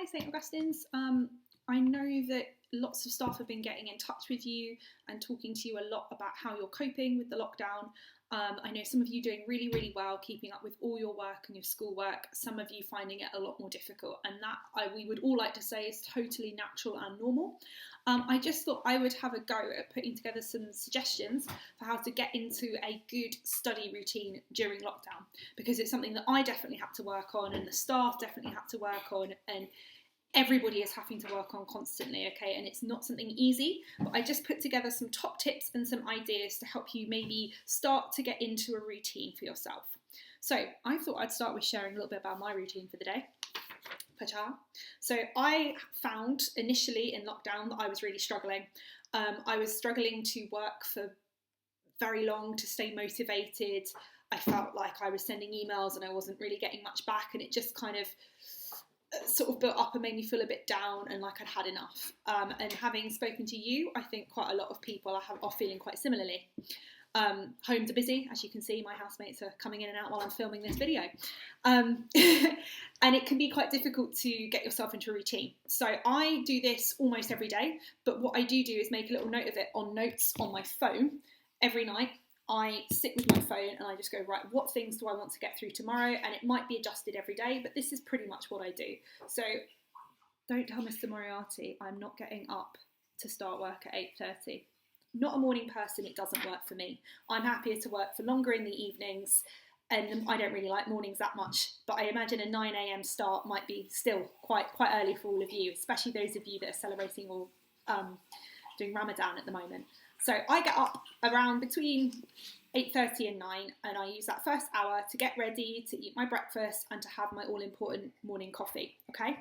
Hi St Augustine's. I know that lots of staff have been getting in touch with you and talking to you a lot about how you're coping with the lockdown. I know some of you doing really well, keeping up with all your work and your schoolwork. Some of you finding it a lot more difficult, and we would all like to say is totally natural and normal. I just thought I would have a go at putting together some suggestions for how to get into a good study routine during lockdown, because it's something that I definitely had to work on, and the staff definitely had to work on, and everybody is having to work on constantly, okay? And it's not something easy, but I just put together some top tips and some ideas to help you maybe start to get into a routine for yourself. So I thought I'd start with sharing a little bit about my routine for the day. So I found initially in lockdown that I was really struggling. I was struggling to work for very long, to stay motivated. I felt like I was sending emails and I wasn't really getting much back, and it just kind of sort of built up and made me feel a bit down and like I'd had enough. And having spoken to you, I think quite a lot of people are feeling quite similarly. Homes are busy, as you can see. My housemates are coming in and out while I'm filming this video. And it can be quite difficult to get yourself into a routine. So I do this almost every day, but what I do is make a little note of it on notes on my phone every night. I sit with my phone and I just go, right, what things do I want to get through tomorrow? And it might be adjusted every day, but this is pretty much what I do. So don't tell Mr. Moriarty I'm not getting up to start work at 8:30. Not a morning person, it doesn't work for me. I'm happier to work for longer in the evenings, and I don't really like mornings that much, but I imagine a 9 a.m. start might be still quite early for all of you, especially those of you that are celebrating or doing Ramadan at the moment. So I get up around between 8:30 and 9, and I use that first hour to get ready, to eat my breakfast, and to have my all-important morning coffee, okay?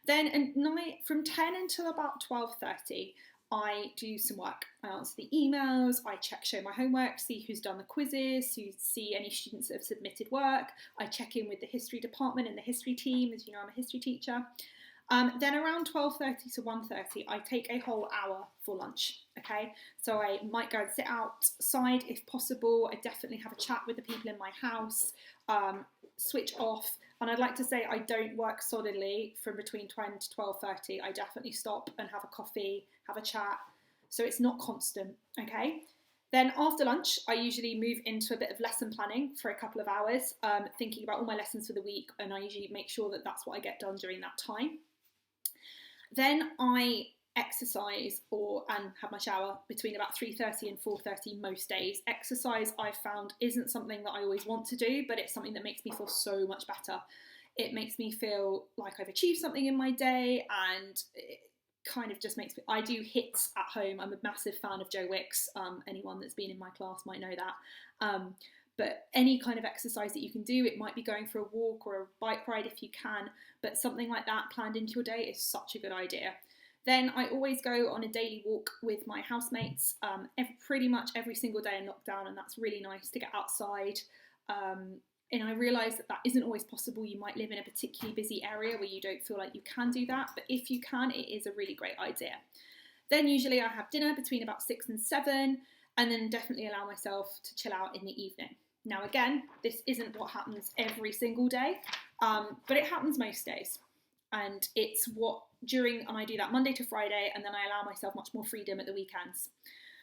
Then at night, from 10 until about 12:30, I do some work. I answer the emails, I show my homework, see who's done the quizzes, see any students that have submitted work. I check in with the history department and the history team, as you know I'm a history teacher. Then around 12:30 to 1:30, I take a whole hour for lunch, okay? So I might go and sit outside if possible. I definitely have a chat with the people in my house, switch off. And I'd like to say I don't work solidly from between 10 to 12:30. I definitely stop and have a coffee, have a chat. So it's not constant, okay? Then after lunch, I usually move into a bit of lesson planning for a couple of hours, thinking about all my lessons for the week, and I usually make sure that that's what I get done during that time. Then I exercise and have my shower between about 3:30 and 4:30 most days. Exercise, I've found, isn't something that I always want to do, but it's something that makes me feel so much better. It makes me feel like I've achieved something in my day, and it kind of just makes me... I do HIIT at home. I'm a massive fan of Joe Wicks. Anyone that's been in my class might know that. But any kind of exercise that you can do, it might be going for a walk or a bike ride if you can, but something like that planned into your day is such a good idea. Then I always go on a daily walk with my housemates pretty much every single day in lockdown, and that's really nice to get outside. And I realise that isn't always possible. You might live in a particularly busy area where you don't feel like you can do that, but if you can, it is a really great idea. Then usually I have dinner between about 6 and 7, and then definitely allow myself to chill out in the evening. Now again, this isn't what happens every single day, but it happens most days. And it's and I do that Monday to Friday, and then I allow myself much more freedom at the weekends.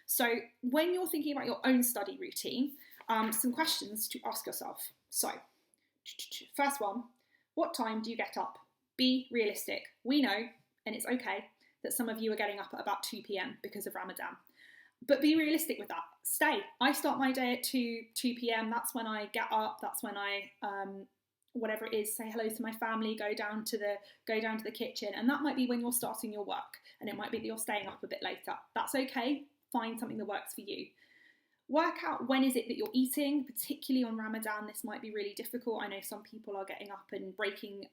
So when you're thinking about your own study routine, some questions to ask yourself. So, first one, what time do you get up? Be realistic. We know, and it's okay, that some of you are getting up at about 2 p.m. because of Ramadan. But be realistic with that. I start my day at 2 p.m. That's when I get up. That's when I, whatever it is, say hello to my family, go down to the kitchen. And that might be when you're starting your work. And it might be that you're staying up a bit later. That's okay. Find something that works for you. Work out when is it that you're eating, particularly on Ramadan. This might be really difficult. I know some people are getting up and breaking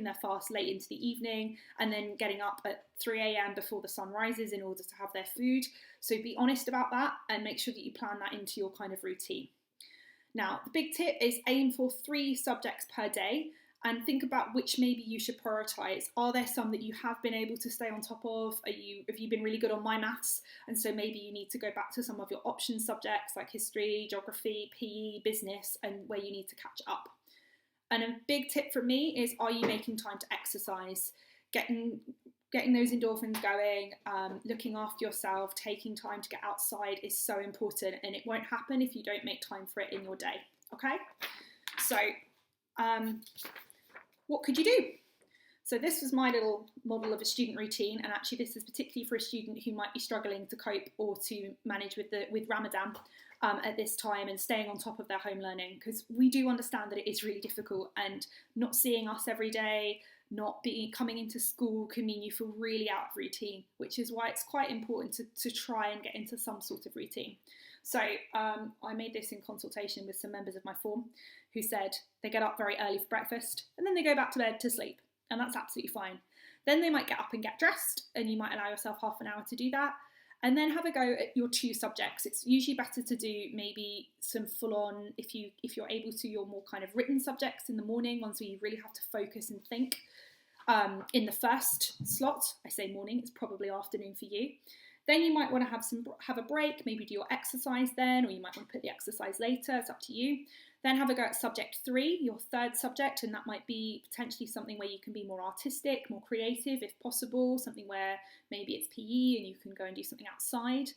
their fast late into the evening, and then getting up at 3 a.m. before the sun rises in order to have their food. So be honest about that and make sure that you plan that into your kind of routine. Now, the big tip is aim for 3 subjects per day and think about which maybe you should prioritise. Are there some that you have been able to stay on top of? Have you been really good on my maths? And so maybe you need to go back to some of your option subjects like history, geography, PE, business, and where you need to catch up. And a big tip from me is, are you making time to exercise? Getting those endorphins going, looking after yourself, taking time to get outside is so important, and it won't happen if you don't make time for it in your day, okay? So what could you do? So this was my little model of a student routine, and actually this is particularly for a student who might be struggling to cope or to manage with Ramadan at this time and staying on top of their home learning, because we do understand that it is really difficult, and not seeing us every day, not coming into school can mean you feel really out of routine, which is why it's quite important to try and get into some sort of routine. So I made this in consultation with some members of my form who said they get up very early for breakfast and then they go back to bed to sleep, and that's absolutely fine. Then they might get up and get dressed, and you might allow yourself half an hour to do that, and then have a go at your 2 subjects. It's usually better to do maybe some full-on, if you're able to, your more kind of written subjects in the morning, ones where you really have to focus and think. In the first slot, I say morning, it's probably afternoon for you. Then you might want to have a break, maybe do your exercise then, or you might want to put the exercise later, it's up to you. Then have a go at subject 3, your 3rd subject, and that might be potentially something where you can be more artistic, more creative if possible, something where maybe it's PE and you can go and do something outside.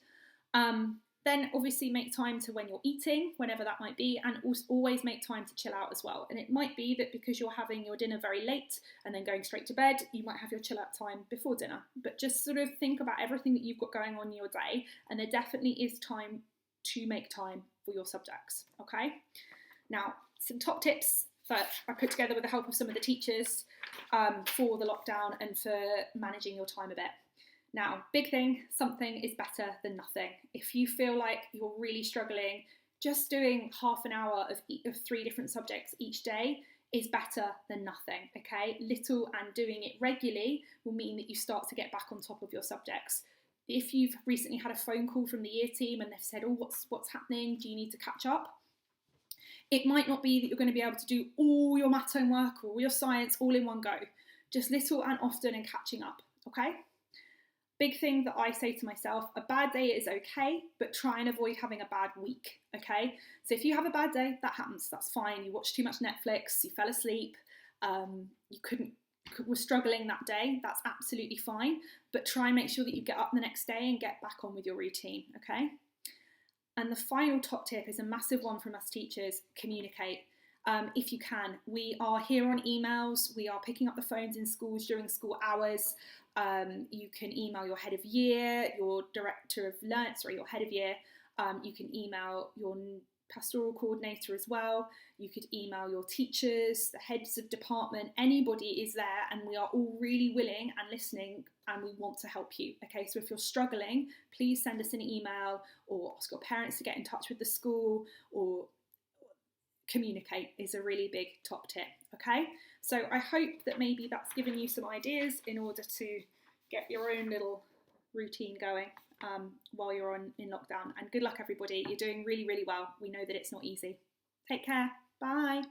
Then obviously make time to when you're eating, whenever that might be, and always make time to chill out as well. And it might be that because you're having your dinner very late and then going straight to bed, you might have your chill out time before dinner. But just sort of think about everything that you've got going on in your day, and there definitely is time to make time for your subjects, okay? Now, some top tips that I put together with the help of some of the teachers for the lockdown and for managing your time a bit. Now, big thing, something is better than nothing. If you feel like you're really struggling, just doing half an hour of 3 different subjects each day is better than nothing, okay? Little and doing it regularly will mean that you start to get back on top of your subjects. If you've recently had a phone call from the year team and they've said, oh, what's happening? Do you need to catch up? It might not be that you're going to be able to do all your maths homework or all your science all in one go. Just little and often and catching up, okay? Big thing that I say to myself, a bad day is okay, but try and avoid having a bad week, okay? So if you have a bad day, that happens, that's fine. You watched too much Netflix, you fell asleep, you were struggling that day, that's absolutely fine, but try and make sure that you get up the next day and get back on with your routine, okay? And the final top tip is a massive one from us teachers: communicate. If you can. We are here on emails, we are picking up the phones in schools during school hours. You can email your head of year, your director of learning, your head of year. You can email your pastoral coordinator as well. You could email your teachers, the heads of department, anybody is there, and we are all really willing and listening, and we want to help you. Okay, so if you're struggling, please send us an email or ask your parents to get in touch with the school, or communicate is a really big top tip, okay? So I hope that maybe that's given you some ideas in order to get your own little routine going while you're in lockdown. And good luck, everybody. You're doing really, really well. We know that it's not easy. Take care. Bye.